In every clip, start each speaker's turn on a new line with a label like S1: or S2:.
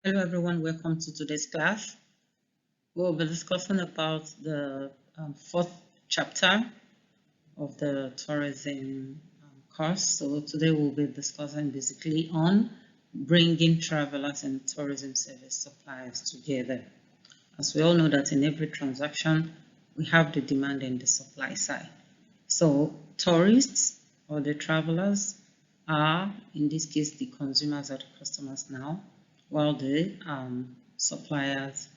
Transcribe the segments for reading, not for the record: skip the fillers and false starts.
S1: Hello everyone, welcome to today's class. We'll be discussing about the fourth chapter of the tourism course. So today we'll be discussing basically on bringing travelers and tourism service suppliers together. As we all know that in every transaction, we have the demand and the supply side. So tourists or the travelers are, in this case, the consumers or the customers now, while the suppliers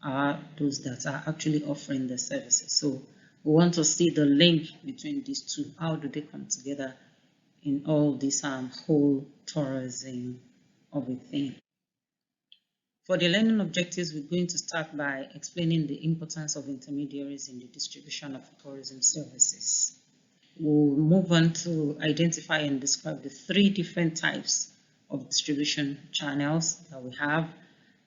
S1: are those that are actually offering the services. So we want to see the link between these two. How do they come together in all this whole tourism of a thing? For the learning objectives, we're going to start by explaining the importance of intermediaries in the distribution of tourism services. We'll move on to identify and describe the three different types of distribution channels that we have,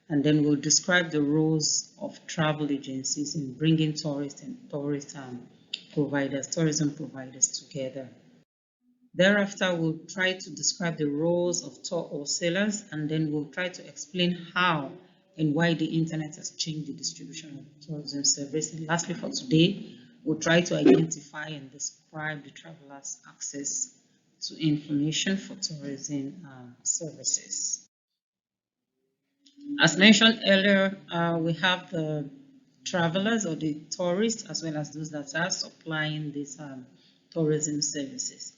S1: and then we'll describe the roles of travel agencies in bringing tourists and tourism providers together. Thereafter, we'll try to describe the roles of tour wholesalers, and then we'll try to explain how and why the internet has changed the distribution of tourism service. And lastly, for today, we'll try to identify and describe the travelers' access to information for tourism services. As mentioned earlier, we have the travelers or the tourists as well as those that are supplying these tourism services.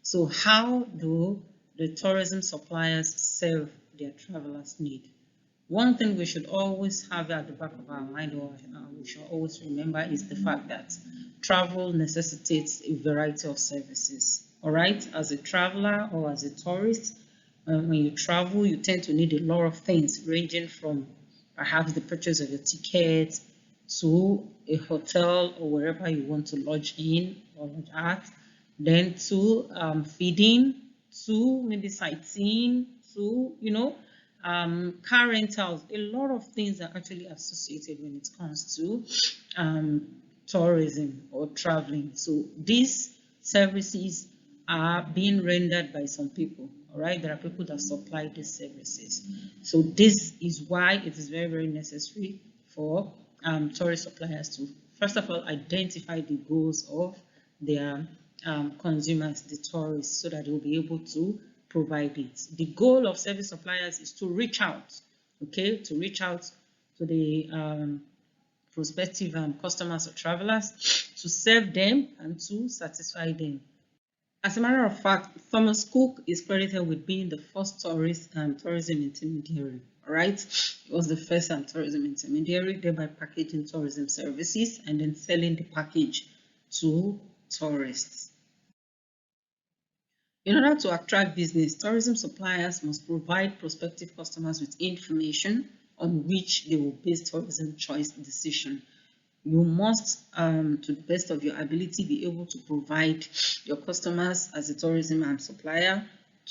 S1: So how do the tourism suppliers serve their travelers' need? One thing we should always have at the back of our mind, or we should always remember, is the fact that travel necessitates a variety of services. All right, as a traveler or as a tourist, when you travel, you tend to need a lot of things, ranging from perhaps the purchase of your ticket to a hotel or wherever you want to lodge in or lodge at, then to feeding, to maybe sightseeing, to car rentals. A lot of things are actually associated when it comes to tourism or traveling. So these services are being rendered by some people. All right, there are people that supply these services. So this is why it is very, very necessary for tourist suppliers to, first of all, identify the goals of their consumers, the tourists, so that they will be able to provide it. The goal of service suppliers is to reach out, okay, to reach out to the prospective customers or travelers, to serve them and to satisfy them. As a matter of fact, Thomas Cook is credited with being the first tourism intermediary. All right, he was the first tourism intermediary, thereby packaging tourism services and then selling the package to tourists. In order to attract business, tourism suppliers must provide prospective customers with information on which they will base tourism choice decision. You must, to the best of your ability, be able to provide your customers as a tourism supplier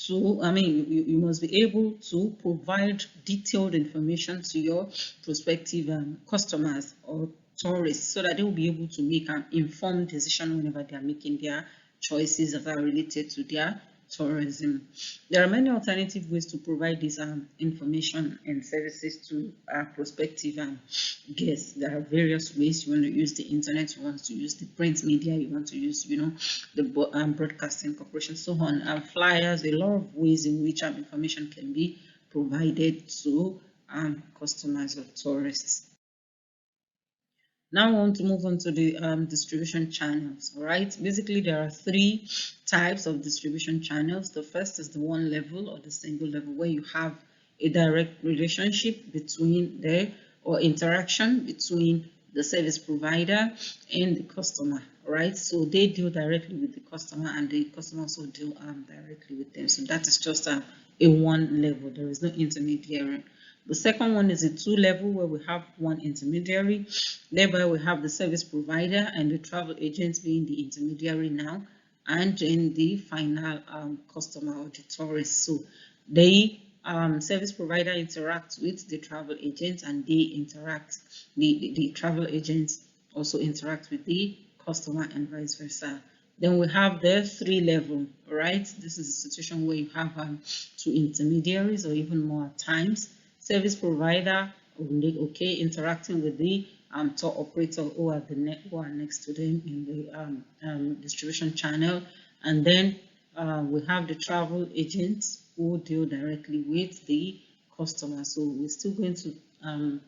S1: you must be able to provide detailed information to your prospective customers or tourists so that they will be able to make an informed decision whenever they are making their choices that are related to their tourism. There are many alternative ways to provide this information and services to prospective guests. There are various ways. You want to use the internet, you want to use the print media, you want to use, the broadcasting corporation, so on, flyers, a lot of ways in which information can be provided to customers or tourists. Now I want to move on to the distribution channels. All right, basically there are three types of distribution channels. The first is the one level or the single level, where you have a direct relationship between or interaction between the service provider and the customer. All right, so they deal directly with the customer and the customer also deal directly with them. So that is just a one level. There is no intermediary. The second one is a two level, where we have one intermediary. Thereby we have the service provider and the travel agents being the intermediary now, and then the final customer or the tourist. So they service provider interacts with the travel agent, and they interact, the travel agents also interact with the customer and vice versa. Then we have the three level, right? This is a situation where you have two intermediaries or even more at times. Service provider, okay, interacting with the tour operator who are next to them in the distribution channel. And then we have the travel agents who deal directly with the customer. So we're still going to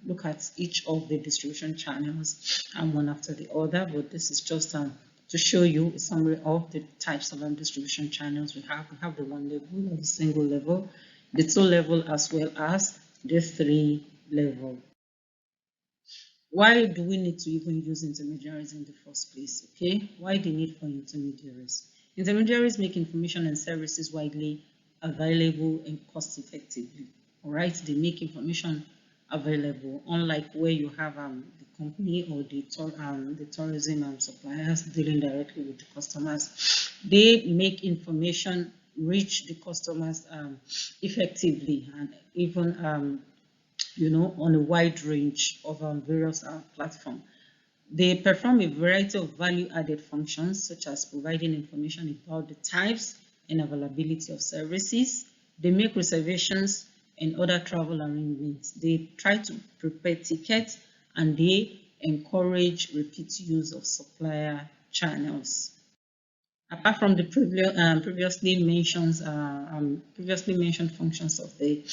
S1: look at each of the distribution channels one after the other, but this is just to show you a summary of the types of distribution channels we have. We have the one level or the single level, the two level, as well as the three level. Why do we need to even use intermediaries in the first place? Okay, why the need for intermediaries? Intermediaries make information and services widely available and cost effectively. All right, they make information available, unlike where you have the company or the tourism suppliers dealing directly with the customers. They make information reach the customers effectively and even on a wide range of various platforms. They perform a variety of value-added functions, such as providing information about the types and availability of services. They make reservations and other travel arrangements. They try to prepare tickets, and they encourage repeat use of supplier channels. Apart from the previously mentioned functions of the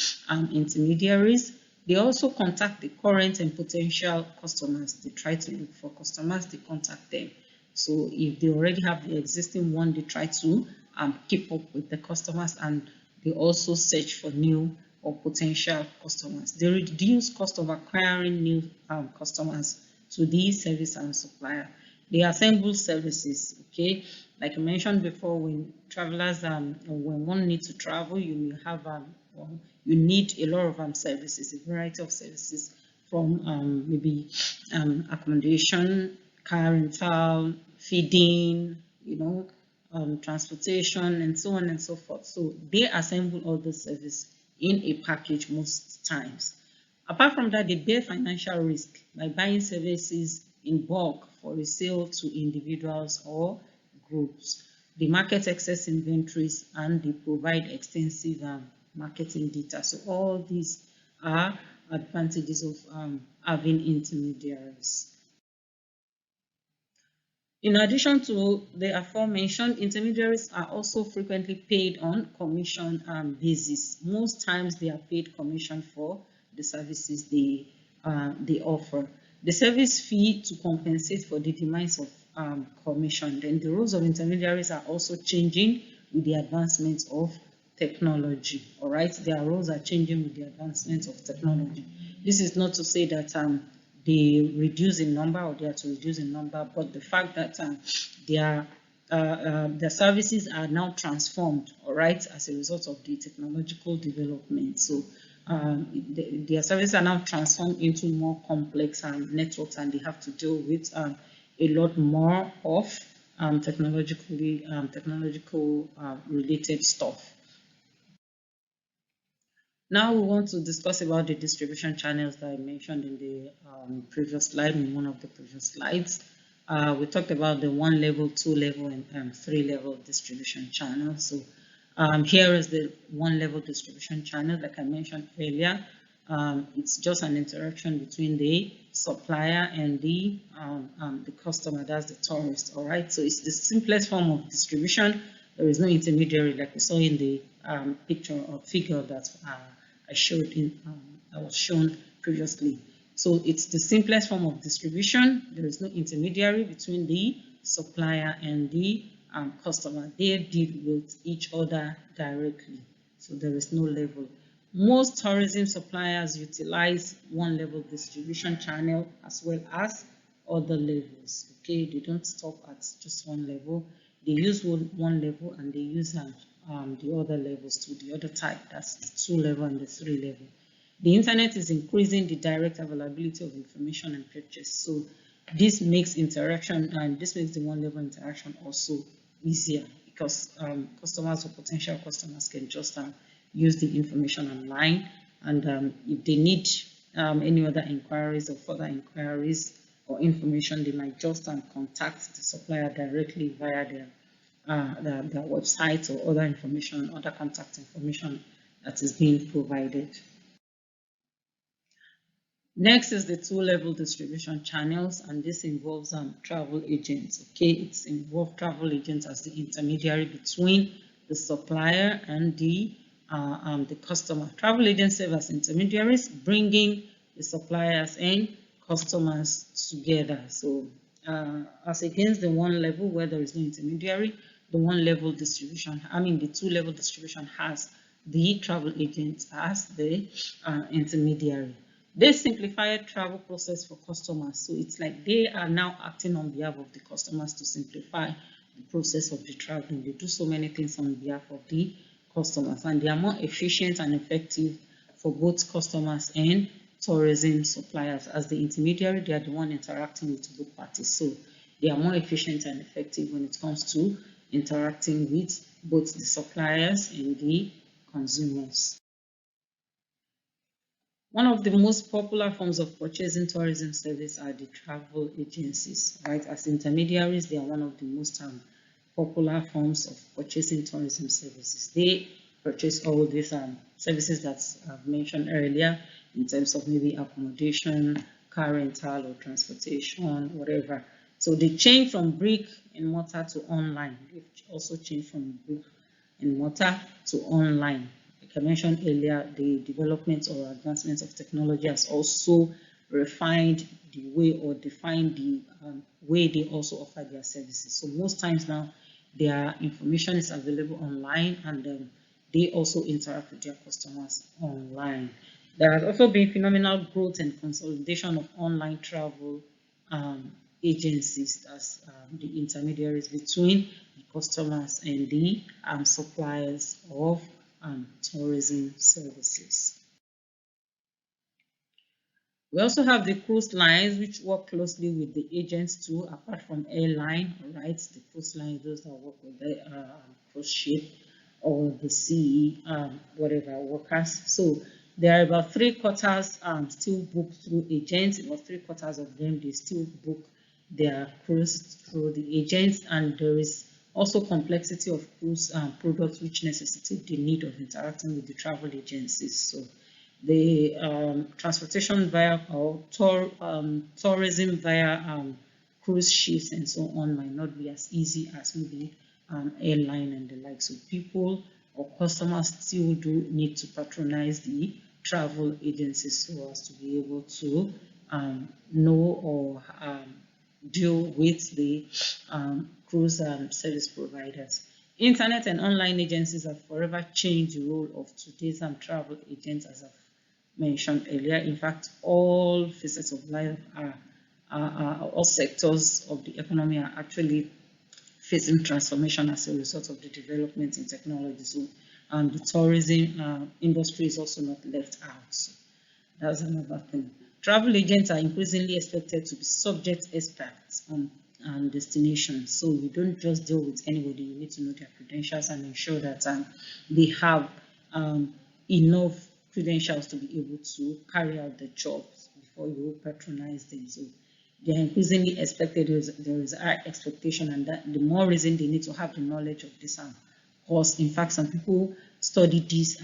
S1: intermediaries, they also contact the current and potential customers. They try to look for customers, they contact them. So if they already have the existing one, they try to keep up with the customers, and they also search for new or potential customers. They reduce cost of acquiring new customers to the service and supplier. They assemble services, okay? Like I mentioned before, when travelers, when one needs to travel, you may have, you need a lot of services, a variety of services, from maybe accommodation, car rental, feeding, transportation, and so on and so forth. So they assemble all those services in a package most times. Apart from that, they bear financial risk by buying services in bulk for resale to individuals or groups. They market excess inventories, and they provide extensive marketing data. So all these are advantages of having intermediaries. In addition to the aforementioned, intermediaries are also frequently paid on commission basis. Most times they are paid commission for the services they offer. The service fee to compensate for the demands of commission. Then the roles of intermediaries are also changing with the advancement of technology. All right, their roles are changing with the advancement of technology. This is not to say that they reduce in number or they are to reduce in number, but the fact that their services are now transformed, all right, as a result of the technological development. So their services are now transformed into more complex networks, and they have to deal with a lot more of technological related stuff. Now we want to discuss about the distribution channels that I mentioned in the previous slide, in one of the previous slides. We talked about the 1 level, 2 level, and 3 level distribution channels. So here is the 1 level distribution channel. Like I mentioned earlier, it's just an interaction between the supplier and the customer, that's the tourist. All right, so it's the simplest form of distribution. There is no intermediary, like we saw in the picture or figure that that was shown previously. So it's the simplest form of distribution. There is no intermediary between the supplier and the customer. They deal with each other directly, so there is no level. Most tourism suppliers utilize 1 level distribution channel as well as other levels. Okay, they don't stop at just 1 level. They use one level, and they use the other levels to the other type. That's the 2 level and the 3 level. The internet is increasing the direct availability of information and purchase. So this makes interaction, and this makes the 1 level interaction also easier, because customers or potential customers can just use the information online, and if they need any other inquiries or further inquiries or information, they might just contact the supplier directly via their website or other information, other contact information that is being provided. Next is the two-level distribution channels, and this involves travel agents. Okay, it's involved travel agents as the intermediary between the supplier and the customer. Travel agents serve as intermediaries, bringing the suppliers and customers together. So, as against the one level where there is no intermediary, the one-level distribution, the two-level distribution has the travel agent as the intermediary. They simplify travel process for customers. So it's like they are now acting on behalf of the customers to simplify the process of the traveling. They do so many things on behalf of the customers, and they are more efficient and effective for both customers and tourism suppliers. As the intermediary, they are the one interacting with both parties. So they are more efficient and effective when it comes to interacting with both the suppliers and the consumers. One of the most popular forms of purchasing tourism service are the travel agencies, right? As intermediaries, they are one of the most popular forms of purchasing tourism services. They purchase all these services that I've mentioned earlier in terms of maybe accommodation, car rental or transportation, whatever. So they change from brick and mortar to online. They've also changed from brick and mortar to online. Like I mentioned earlier, the development or advancement of technology has also refined the way or defined the way they also offer their services. So most times now, their information is available online, and they also interact with their customers online. There has also been phenomenal growth and consolidation of online travel agencies as the intermediaries between the customers and the suppliers of tourism services. We also have the cruise lines, which work closely with the agents too, apart from airline, right? The cruise lines, those that work with the cruise ship or the sea, whatever workers. So there are about 3/4 still booked through agents. About 3/4 of them, they still book their cruise through the agents, and there is also complexity of cruise products which necessitate the need of interacting with the travel agencies. So the transportation via or tourism via cruise ships and so on might not be as easy as maybe airline and the like. So people or customers still do need to patronize the travel agencies so as to be able to know or deal with the cruise service providers. Internet and online agencies have forever changed the role of today's travel agents, as I've mentioned earlier. In fact, all facets of life all sectors of the economy are actually facing transformation as a result of the development in technology. So the tourism industry is also not left out. So that's another thing. Travel agents are increasingly expected to be subject experts on destinations. So you don't just deal with anybody, you need to know their credentials and ensure that they have enough credentials to be able to carry out the jobs before you patronize them. So they are increasingly expected. There is high expectation, and that the more reason they need to have the knowledge of this course. In fact, some people study this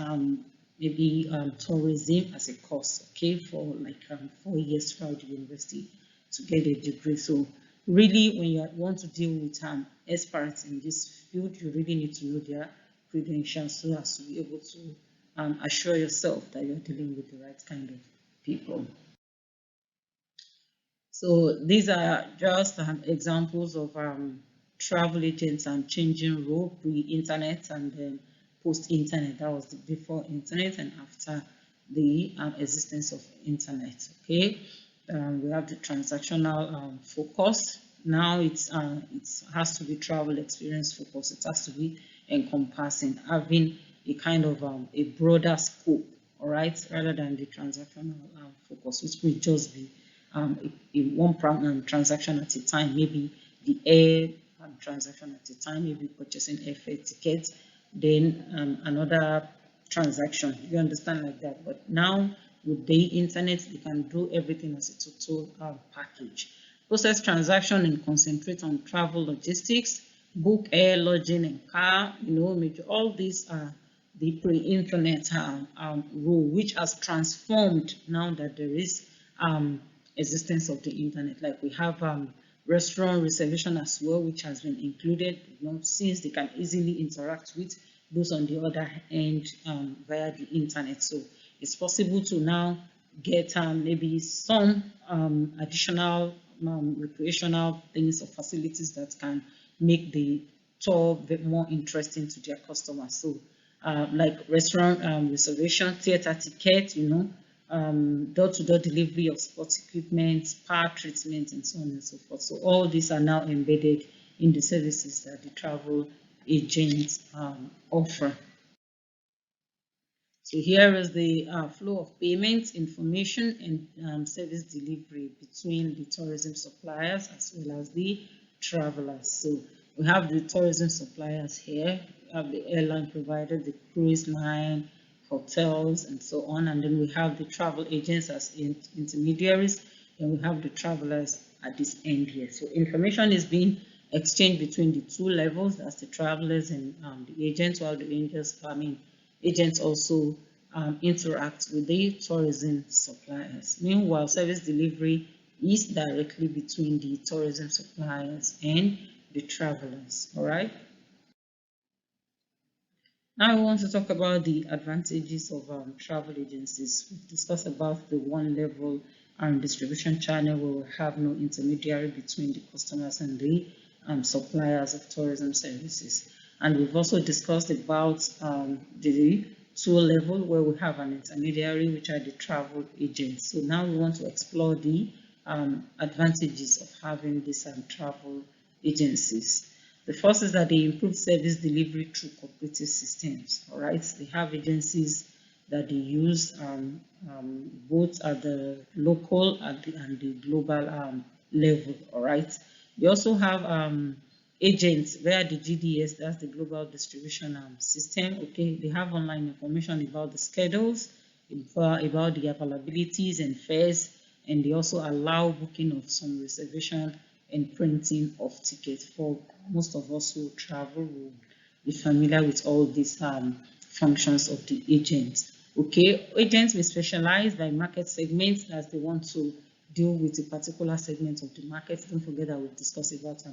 S1: maybe tourism as a course, okay, for like 4 years throughout the university to get a degree. So really, when you want to deal with experts in this field, you really need to know their credentials so as to be able to assure yourself that you're dealing with the right kind of people. So these are just examples of travel agents changing role pre-internet and then post-internet. That was the before internet and after the existence of internet. Okay, we have the transactional focus. Now it has to be travel experience focus. It has to be encompassing, having a kind of a broader scope, all right, rather than the transactional focus, which will just be one transaction at a time, maybe the air transaction at a time, maybe purchasing airfare tickets, then another transaction, you understand, like that. But now with the internet, they can do everything as a total package. Process transaction and concentrate on travel logistics, book air, lodging and car, major, all these are the pre-internet role, which has transformed now that there is existence of the internet. Like we have restaurant reservation as well, which has been included, since they can easily interact with those on the other end via the internet. So it's possible to now get maybe some additional recreational things or facilities that can make the tour a bit more interesting to their customers. So like restaurant reservation, theater ticket, door-to-door delivery of sports equipment, spa treatment, and so on and so forth. So all these are now embedded in the services that the travel agents offer. So here is the flow of payments, information, and service delivery between the tourism suppliers as well as the travelers. So we have the tourism suppliers here, we have the airline provider, the cruise line, hotels, and so on. And then we have the travel agents as intermediaries, and we have the travelers at this end here. So information is being exchanged between the two levels, that's the travelers and the agents, while the agents also interact with the tourism suppliers. Meanwhile, service delivery is directly between the tourism suppliers and the travelers. All right. Now we want to talk about the advantages of travel agencies. We've discussed about the one level distribution channel where we have no intermediary between the customers and the suppliers of tourism services. And we've also discussed about the two level where we have an intermediary, which are the travel agents. So now we want to explore the advantages of having these travel agencies. The first is that they improve service delivery through cooperative systems. All right, they have agencies that they use both at the local and the global level. All right, they also have agents via the GDS, that's the global distribution system. Okay, they have online information about the schedules, about the availabilities and fares, and they also allow booking of some reservation and printing of tickets. For most of us who travel will be familiar with all these functions of the agents. Okay, agents may specialize by market segments as they want to deal with a particular segment of the market. Don't forget that we've discussed about our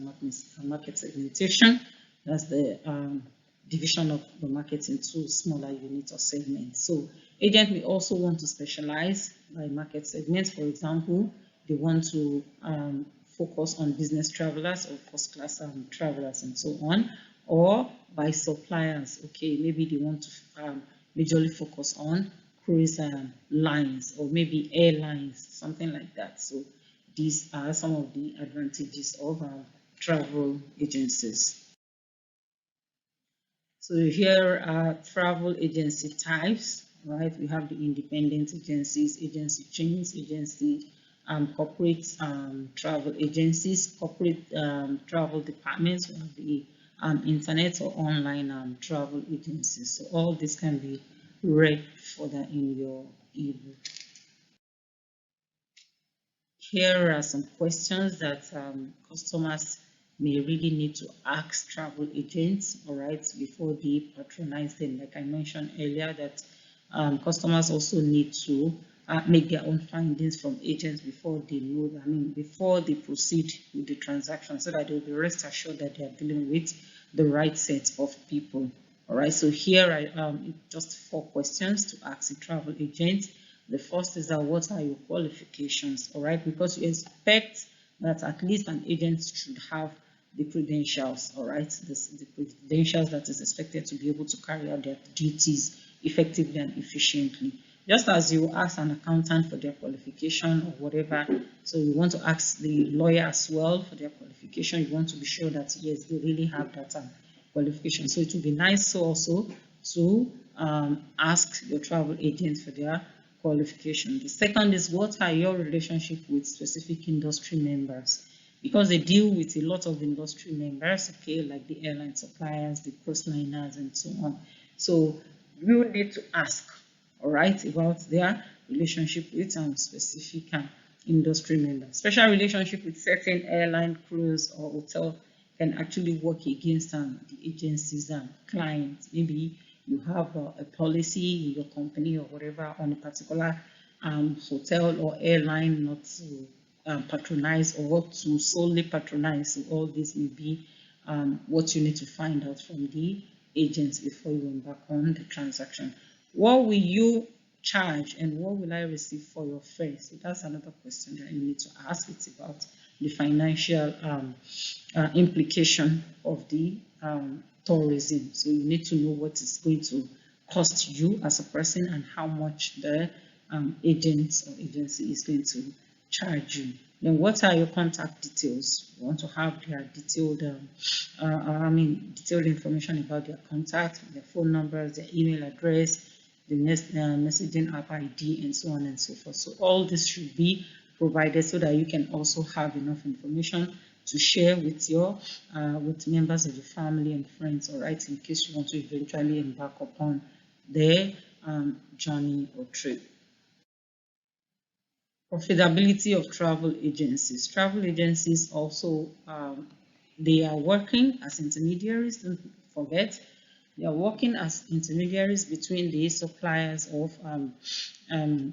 S1: market segmentation. That's the division of the market into smaller units or segments. So agent may also want to specialize by market segments. For example, they want to focus on business travelers or first class travelers and so on, or by suppliers. Okay, maybe they want to majorly focus on cruise lines or maybe airlines, something like that. So these are some of the advantages of travel agencies. So here are travel agency types, right? We have the independent agencies, agency chains, agency corporate travel agencies, corporate travel departments, we have the internet or online travel agencies. So all this can be read further in your ebook. Here are some questions that customers may really need to ask travel agents, all right, before they patronize them. Like I mentioned earlier, that customers also need to make their own findings from agents before they know, before they proceed with the transaction, so that they'll be rest assured that they are dealing with the right set of people. All right, so here I just 4 questions to ask a travel agent. The first is that what are your qualifications? All right, because you expect that at least an agent should have the credentials. All right, the credentials that is expected to be able to carry out their duties effectively and efficiently. Just as you ask an accountant for their qualification or whatever, so you want to ask the lawyer as well for their qualification. You want to be sure that yes, they really have that qualification. So it would be nice also to ask your travel agent for their qualification. The second is, what are your relationship with specific industry members? Because they deal with a lot of industry members, okay, like the airline suppliers, the cruise liners, and so on. So you need to ask, all right, about their relationship with specific industry members. Special relationship with certain airline, cruise, or hotel can actually work against the agency's clients. Maybe you have a policy in your company or whatever on a particular hotel or airline not to patronize or to solely patronize. So all this may be what you need to find out from the agents before you embark on the transaction. What will you charge and what will I receive for your fare? So that's another question that you need to ask. It's about the financial implication of the tourism. So you need to know what is going to cost you as a person and how much the agent or agency is going to charge you. Then what are your contact details? You want to have their detailed, detailed information about their contact, their phone numbers, their email address, the messaging app ID, and so on and so forth. So all this should be provided so that you can also have enough information to share with your with members of the family and friends, all right, in case you want to eventually embark upon their journey or trip. Profitability of travel agencies. Travel agencies also, they are working as intermediaries, don't forget. They are working as intermediaries between the suppliers of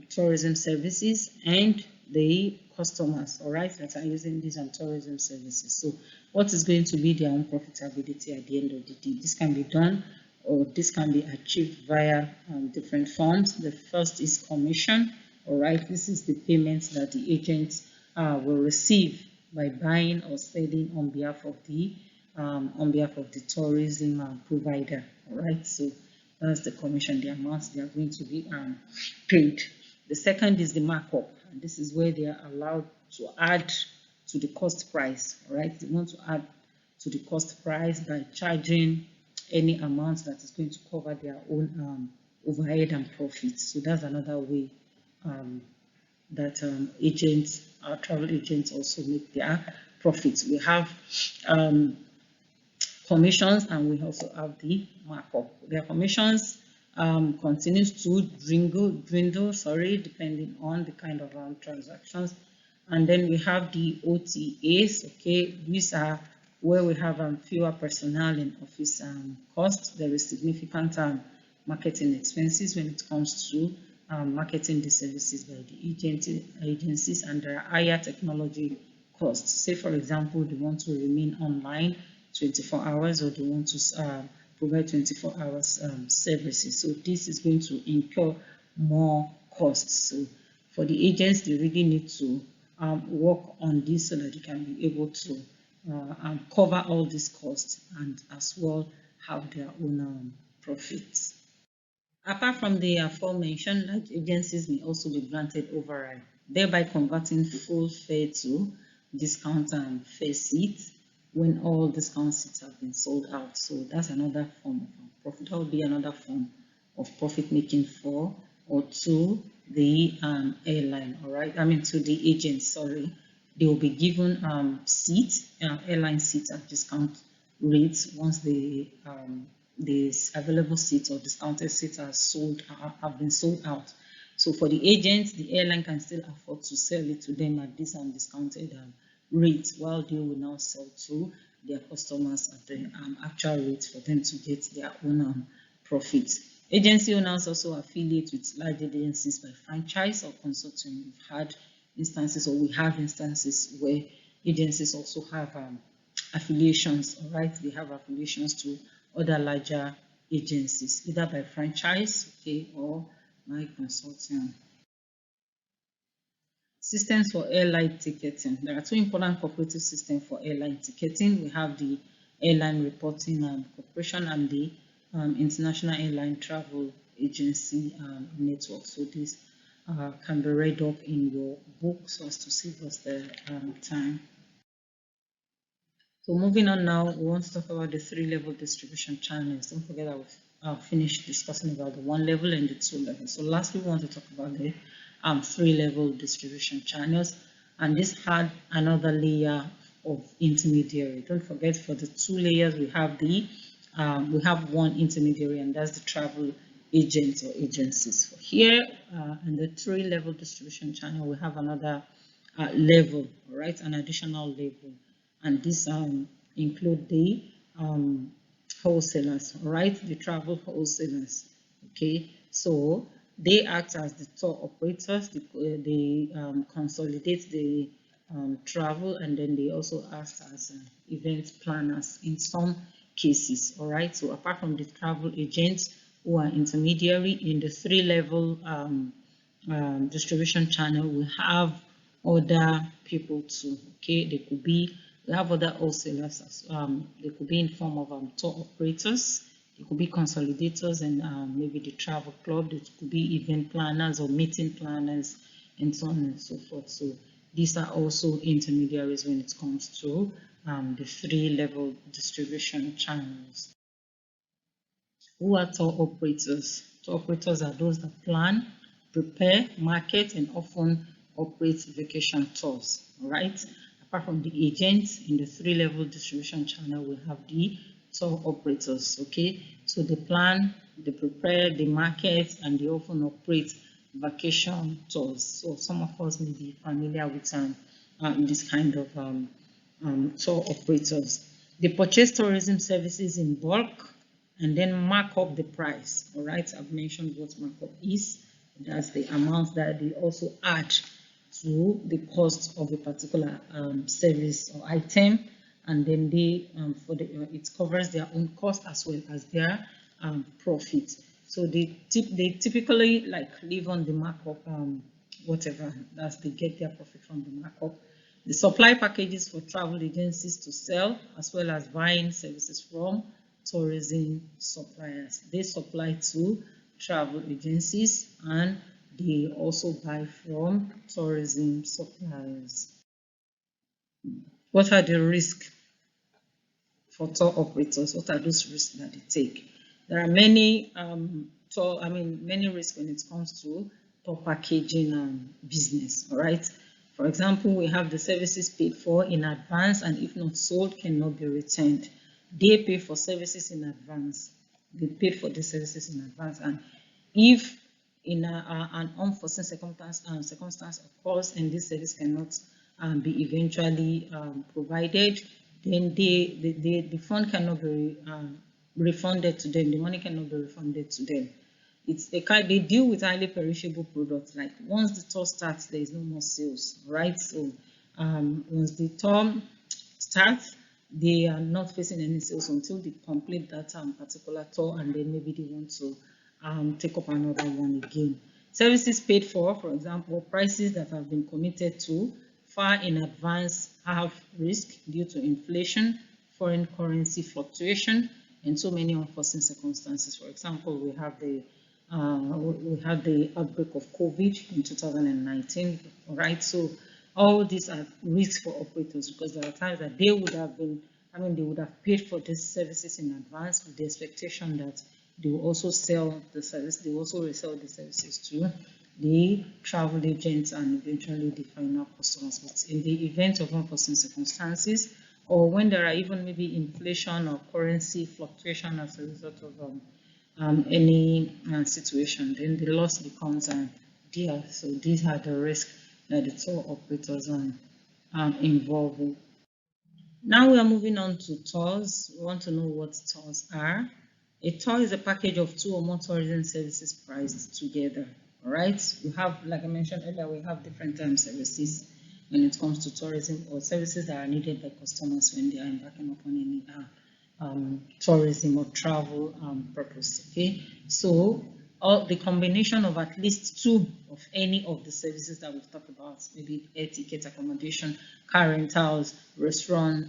S1: tourism services and the customers, all right, that are using these tourism services. So what is going to be their own profitability at the end of the day? This can be done or this can be achieved via different forms. The first is commission. All right, this is the payments that the agents will receive by buying or selling on behalf of the tourism provider. All right, so that's the commission, the amounts they are going to be paid. The second is the markup, and this is where they are allowed to add to the cost price. All right, they want to add to the cost price by charging any amount that is going to cover their own overhead and profits. So that's another way that travel agents also make their profits. We have commissions and we also have the markup. Their commissions continues to dwindle, depending on the kind of transactions. And then we have the OTAs. Okay, these are where we have fewer personnel and office costs. There is significant marketing expenses when it comes to marketing the services by the agencies, and there are higher technology costs. Say, for example, they want to remain online 24 hours or they want to provide 24 hours services. So this is going to incur more costs. So for the agents, they really need to work on this so that they can be able to cover all these costs and as well have their own profits. Apart from the aforementioned, large agencies may also be granted override, thereby converting full fare to discount fare seats when all discount seats have been sold out. So that's another form of profit. That will be another form of profit making for or to the airline, all right? To the agent, sorry. They will be given seats, airline seats at discount rates once the available seats or discounted seats have been sold out. So for the agents, the airline can still afford to sell it to them at this discounted rate, while they will now sell to their customers at the actual rate for them to get their own profits. Agency owners also affiliate with large agencies by franchise or consortium. We've had instances, or we have instances where agencies also have affiliations, all right? They have affiliations to other larger agencies, either by franchise, okay, or by consortium. Systems for airline ticketing. There are two important cooperative systems for airline ticketing. We have the Airline Reporting Corporation and the International Airline Travel Agency Network. So this can be read up in your book so as to save us the time. So moving on now, we want to talk about the 3-level distribution channels. Don't forget that we've finished discussing about the 1 level and the 2 level. So lastly, we want to talk about the 3-level distribution channels, and this had another layer of intermediary. Don't forget, for the 2 layers we have one intermediary, and that's the travel agents or agencies. For here in the 3-level distribution channel, we have another level, right? An additional level, and this include the wholesalers, all right? The travel wholesalers. Okay, so They act as the tour operators. They consolidate the travel, and then they also act as event planners in some cases. All right. So apart from the travel agents who are intermediary in the three-level distribution channel, we have other people too. Okay, they could be, we have other wholesalers. They could be in form of tour operators. It could be consolidators and maybe the travel club. It could be event planners or meeting planners and so on and so forth. So these are also intermediaries when it comes to the three-level distribution channels. Who are tour operators? Tour operators are those that plan, prepare, market, and often operate vacation tours. All right. Apart from the agents in the three-level distribution channel, we have the tour operators. Okay, so they plan, they prepare, they market, and they often operate vacation tours. So some of us may be familiar with this kind of tour operators. They purchase tourism services in bulk and then mark up the price. All right, I've mentioned what markup is. That's the amount that they also add to the cost of a particular service or item, and then they it covers their own cost as well as their profit. So they typically like live on the markup, whatever that's they get their profit from the markup. The supply packages for travel agencies to sell, as well as buying services from tourism suppliers. They supply to travel agencies and they also buy from tourism suppliers. What are the risks for tour operators? What are those risks that they take? There are many many risks when it comes to tour packaging business. All right. For example, we have the services paid for in advance and if not sold cannot be returned. They pay for services in advance. They pay for the services in advance, and if in an unforeseen circumstance occurs and this service cannot be eventually provided, then the fund cannot be refunded to them. The money cannot be refunded to them. They deal with highly perishable products. Like once the tour starts, there is no more sales, right? So once the tour starts, they are not facing any sales until they complete that particular tour, and then maybe they want to take up another one again. Services paid for example, prices that have been committed to far in advance have risk due to inflation, foreign currency fluctuation, and so many unforeseen circumstances. For example, we had the outbreak of COVID in 2019, right? So all these are risks for operators because there are times that they would have paid for these services in advance with the expectation that they will also sell the service, they will also resell the services to the travel agents and eventually the final customers. But in the event of unforeseen circumstances, or when there are even maybe inflation or currency fluctuation as a result of any situation, then the loss becomes dear. So these are the risks that the tour operators are involved in. Now we are moving on to tours. We want to know what tours are. A tour is a package of two or more tourism services priced together. All right. We have, like I mentioned earlier, we have different services when it comes to tourism or services that are needed by customers when they are embarking upon any tourism or travel purpose. Okay. So the combination of at least two of any of the services that we've talked about, maybe air ticket, accommodation, car rentals, restaurant,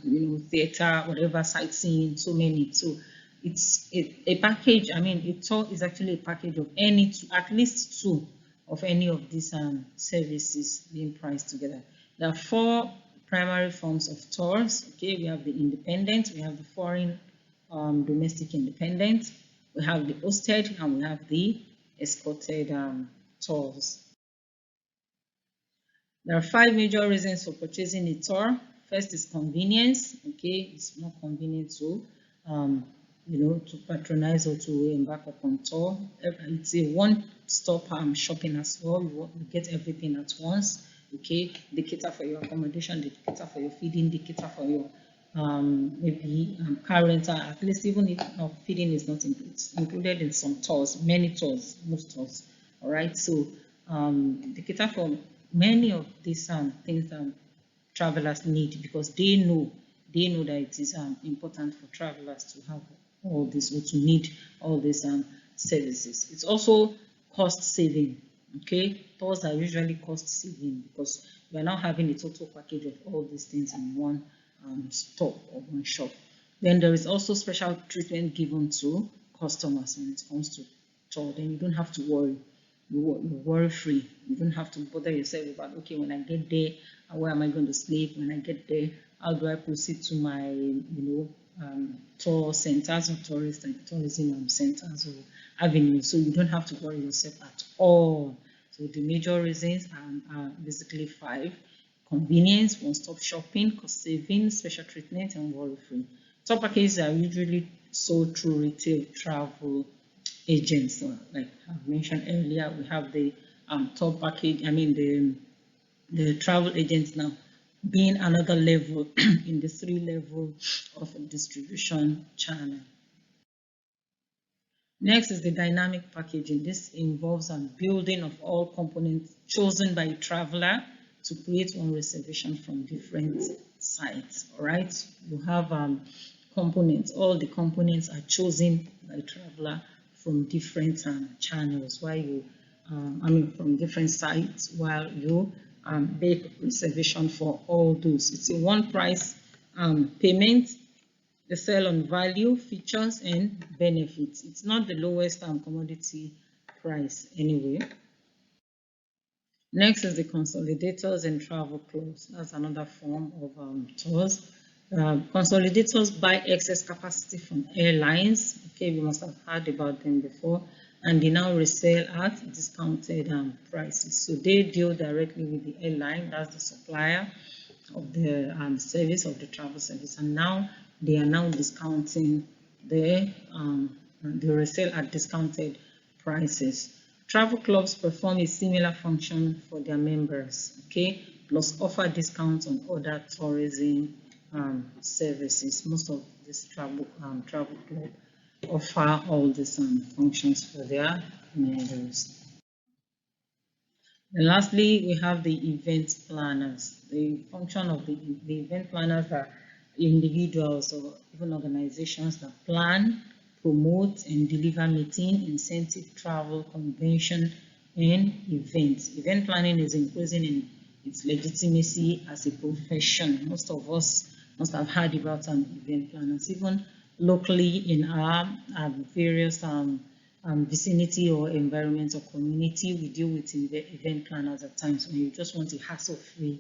S1: theater, whatever, sightseeing, so many. So it's a package. A tour is actually a package of at least two of any of these services being priced together. There are four primary forms of tours. Okay, we have the independent, we have the foreign domestic independent, we have the hosted, and we have the escorted tours. There are 5 major reasons for purchasing a tour. First is convenience. Okay, it's more convenient to to patronize or to embark upon tour. It's a one-stop shopping as well. You get everything at once. Okay, they cater for your accommodation, they cater for your feeding, they cater for your maybe car rental. At least even if feeding is not included in some tours, many tours, most tours. All right, so they cater for many of these things that travelers need, because they know that it is important for travelers to have all this, or to need all these services. It's also cost saving. Okay, tours are usually cost saving because we are now having a total package of all these things in one store or one shop. Then there is also special treatment given to customers when it comes to tour. Then you don't have to worry. You're worry free. You don't have to bother yourself about, okay, when I get there, where am I going to sleep? When I get there, how do I proceed to my, tour centers or tourism centers or avenues? So you don't have to worry yourself at all. So the major reasons are basically 5: convenience, one-stop shopping, cost saving, special treatment, and worry-free. Top packages are usually sold through retail travel agents. Like I've mentioned earlier, we have the top package, the travel agents now being another level in the 3 level of distribution channel. Next is the dynamic packaging. This involves building of all components chosen by a traveler to create one reservation from different sites. All right, you have components. All the components are chosen by a traveler from different channels, while you, from different sites, while you make reservation for all those. It's a one price payment. They sell on value, features, and benefits. It's not the lowest commodity price anyway. Next is the consolidators and travel clubs. That's another form of tours. Consolidators buy excess capacity from airlines. Okay, we must have heard about them before, and they now resell at discounted prices. So they deal directly with the airline, that's the supplier of the service, of the travel service, and now they are now discounting the resale at discounted prices. Travel clubs perform a similar function for their members, okay, plus offer discounts on other tourism services. Most of these travel club offer all these functions for their members. And lastly, we have the event planners. The function of the event planners are individuals or even organizations that plan, promote, and deliver meeting, incentive, travel, convention, and events. Event planning is increasing in its legitimacy as a profession. Most of us must have heard about event planners. Even locally in our various vicinity or environment or community, we deal with event planners at times when you just want a hassle-free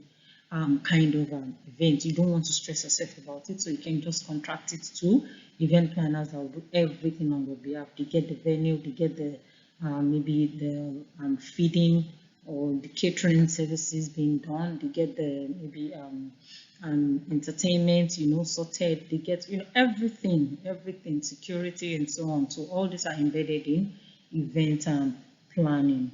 S1: kind of event. You don't want to stress yourself about it, so you can just contract it to event planners that will do everything on your behalf. They get the venue, they get the maybe the feeding or the catering services being done, they get the maybe entertainment, sorted, they get everything, security and so on. So all these are embedded in event planning.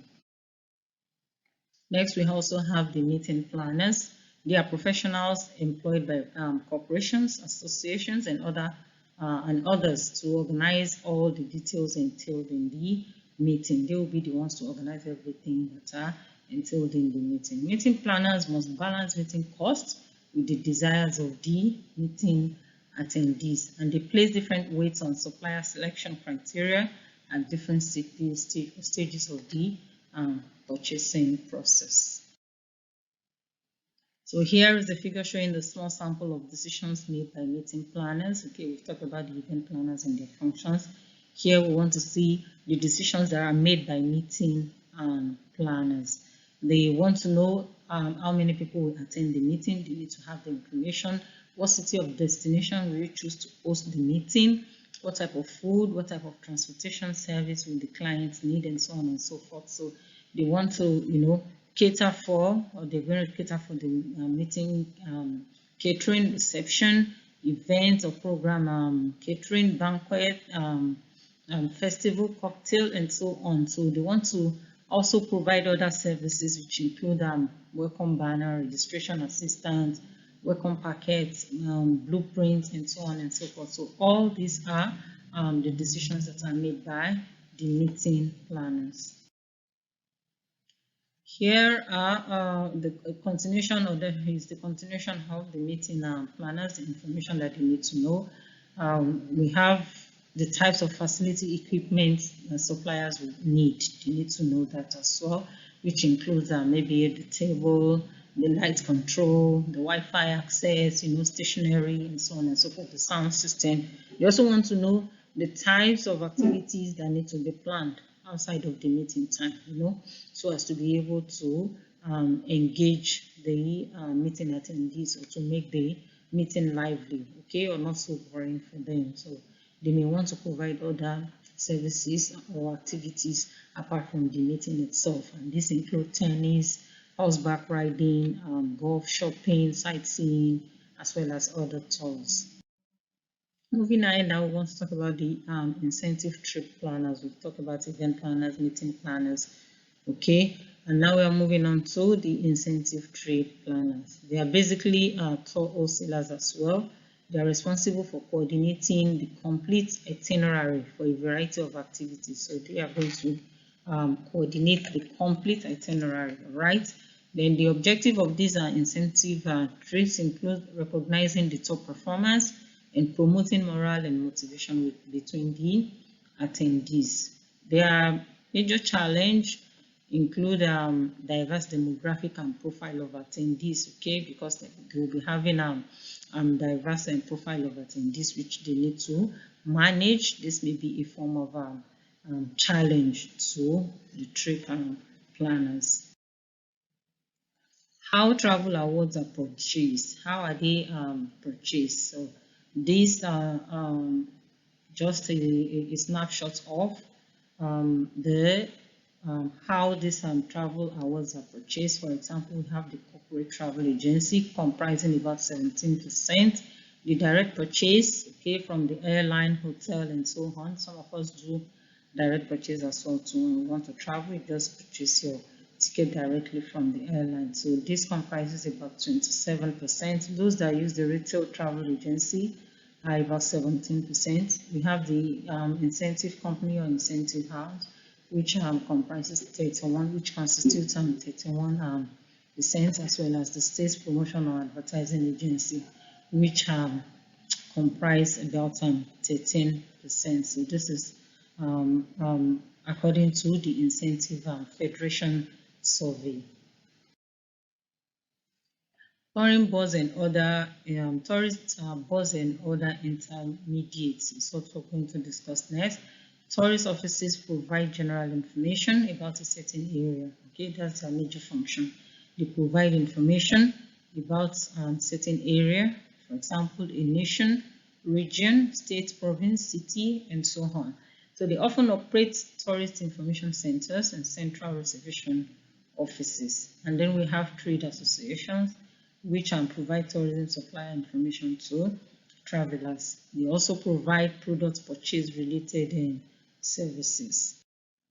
S1: Next, we also have the meeting planners. They are professionals employed by corporations, associations, and others to organize all the details entailed in the meeting. They will be the ones to organize everything that are entailed in the meeting. Meeting planners must balance meeting costs with the desires of the meeting attendees, and they place different weights on supplier selection criteria at different stages of the purchasing process. So here is the figure showing the small sample of decisions made by meeting planners. Okay, we've talked about the event planners and their functions. Here we want to see the decisions that are made by meeting planners. They want to know how many people will attend the meeting. They need to have the information. What city of destination will you choose to host the meeting? What type of food, what type of transportation service will the clients need, and so on and so forth. So they want to, cater for, or they're going to cater for the meeting catering, reception, event or program catering, banquet, festival, cocktail, and so on. So they want to also provide other services which include welcome banner, registration assistance, welcome packets, blueprints, and so on and so forth. So all these are the decisions that are made by the meeting planners. Here are the continuation of the continuation of the meeting planners, the information that you need to know. We have the types of facility equipment that suppliers will need. You need to know that as well, which includes maybe the table, the light control, the Wi-Fi access, stationery, and so on and so forth, the sound system. You also want to know the types of activities that need to be planned outside of the meeting time, so as to be able to engage the meeting attendees, or to make the meeting lively, okay, or not so boring for them. So they may want to provide other services or activities apart from the meeting itself, and this includes tennis, horseback riding, golf, shopping, sightseeing, as well as other tours. Moving ahead, now we want to talk about the incentive trip planners. We've talked about event planners, meeting planners, okay? And now we are moving on to the incentive trip planners. They are basically tour wholesalers as well. They are responsible for coordinating the complete itinerary for a variety of activities. So they are going to coordinate the complete itinerary, right? Then the objective of these incentive trips include recognizing the top performers and promoting morale and motivation between the attendees. Their major challenge include diverse demographic and profile of attendees, okay, because they will be having diverse profile of attendees which they need to manage. This may be a form of challenge to the trip planners. How travel awards are purchased? How are they purchased? So these are just a snapshot of how these travel awards are purchased. For example, we have the corporate travel agency comprising about 17%, the direct purchase, okay, from the airline, hotel, and so on. Some of us do direct purchase as well too. When we want to travel, you just purchase your ticket directly from the airline. So this comprises about 27%. Those that use the retail travel agency are about 17%. We have the incentive company or incentive house, which comprises 31, which constitutes 31%, as well as the state promotion or advertising agency, which comprise about 13%. So this is according to the incentive Federation survey. Touring boards and other tourist boards and other intermediates is what we're going to discuss next. Tourist offices provide general information about a certain area. Okay, that's their major function. They provide information about certain area, for example, a nation, region, state, province, city, and so on. So they often operate tourist information centers and central reservation offices. And then we have trade associations, which provide tourism supplier information to travelers. They also provide product purchase related services.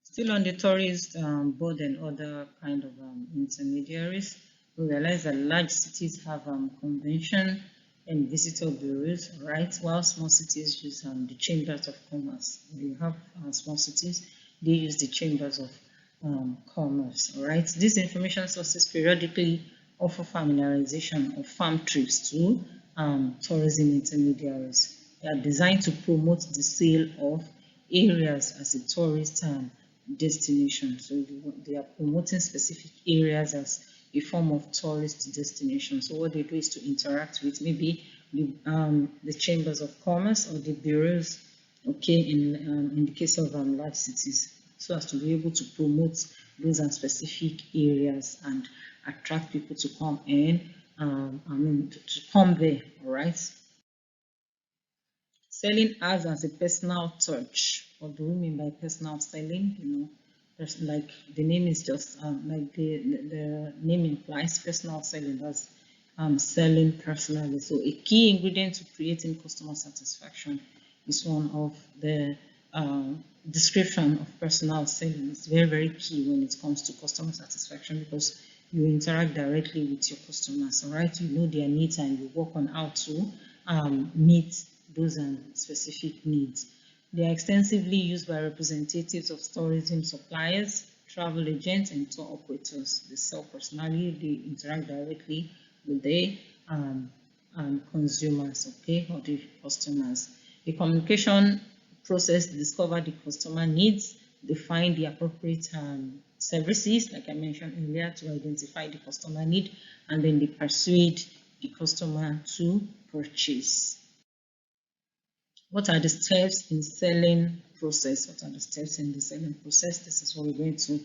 S1: Still on the tourist board and other kind of intermediaries, we realize that large cities have convention and visitor bureaus, right? While small cities use the chambers of commerce. You have small cities, they use the chambers of commerce, right? These information sources periodically offer familiarization of farm trips to tourism intermediaries. They are designed to promote the sale of areas as a tourist destination. So they are promoting specific areas as a form of tourist destination. So what they do is to interact with maybe the chambers of commerce or the bureaus, okay, in the case of large cities, so as to be able to promote those specific areas and attract people to come in, to come there, all right? Selling ads as a personal touch. What do we mean by personal selling? Like the name is just like the name implies, personal selling. That's selling personally. So a key ingredient to creating customer satisfaction is one of the description of personal selling. It's very, very key when it comes to customer satisfaction, because you interact directly with your customers, all right? You know their needs and you work on how to meet those specific needs. They are extensively used by representatives of tourism suppliers, travel agents and tour operators. They sell personally, they interact directly with the consumers, okay, or the customers. A communication process discover the customer needs, define the appropriate services, like I mentioned earlier, to identify the customer need, and then they persuade the customer to purchase. What are the steps in selling process? What are the steps in the selling process? This is what we're going to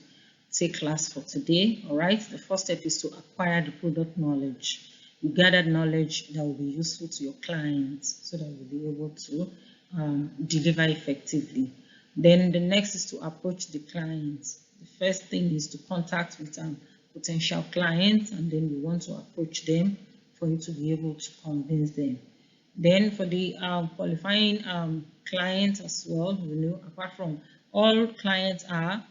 S1: take class for today. All right. The first step is to acquire the product knowledge. You gather knowledge that will be useful to your clients so that you'll be able to deliver effectively. Then the next is to approach the clients. The first thing is to contact with potential clients, and then you want to approach them for you to be able to convince them. Then for the qualifying clients as well, you know, apart from all clients are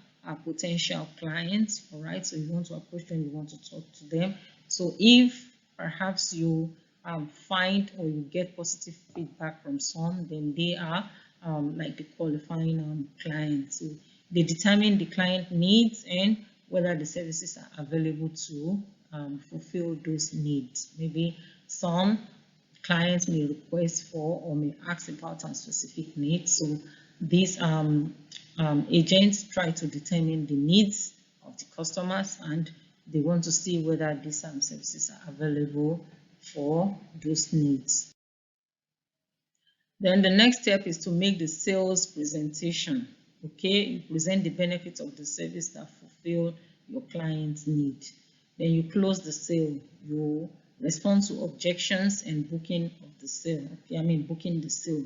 S1: potential clients, all right? So you want to approach them, you want to talk to them. So if perhaps you find or you get positive feedback from some, then they are like the qualifying clients. So they determine the client needs and whether the services are available to fulfill those needs. Maybe some clients may request for or may ask about some specific needs. So these agents try to determine the needs of the customers, and they want to see whether these services are available for those needs. Then the next step is to make the sales presentation. Okay, you present the benefits of the service that fulfill your client's need. Then you close the sale. You respond to objections and booking of the sale. Okay, I mean booking the sale.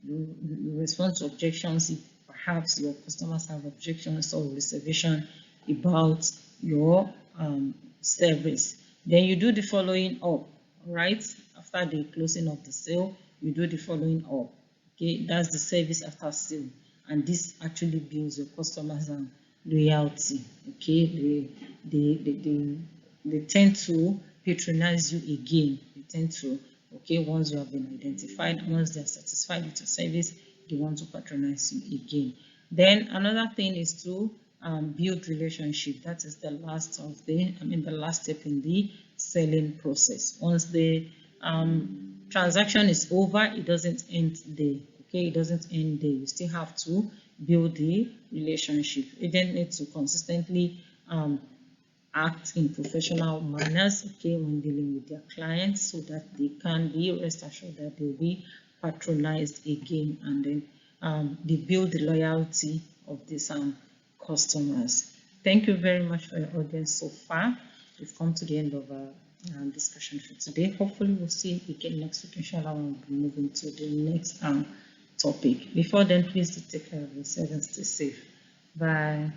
S1: You respond to objections if perhaps your customers have objections or reservation about your service. Then you do the following up, right? After the closing of the sale, you do the following up. Okay, that's the service after sale, and this actually builds your customers' loyalty. Okay, they tend to patronize you again. They tend to, okay, once you have been identified, once they are satisfied with your service, they want to patronize you again. Then another thing is to build relationship. That is the last of the, the last step in the selling process. Once the transaction is over, it doesn't end there. Okay, it doesn't end there. You still have to build the relationship. Agents need to consistently act in professional manners, okay, when dealing with their clients, so that they can be rest assured that they'll be patronized again, and then they build the loyalty of these customers. Thank you very much for your audience so far. We've come to the end of our discussion for today. Hopefully we'll see you again next week. Inshallah, we'll be moving to the next topic. Before then, please do take care of yourself and stay safe. Bye.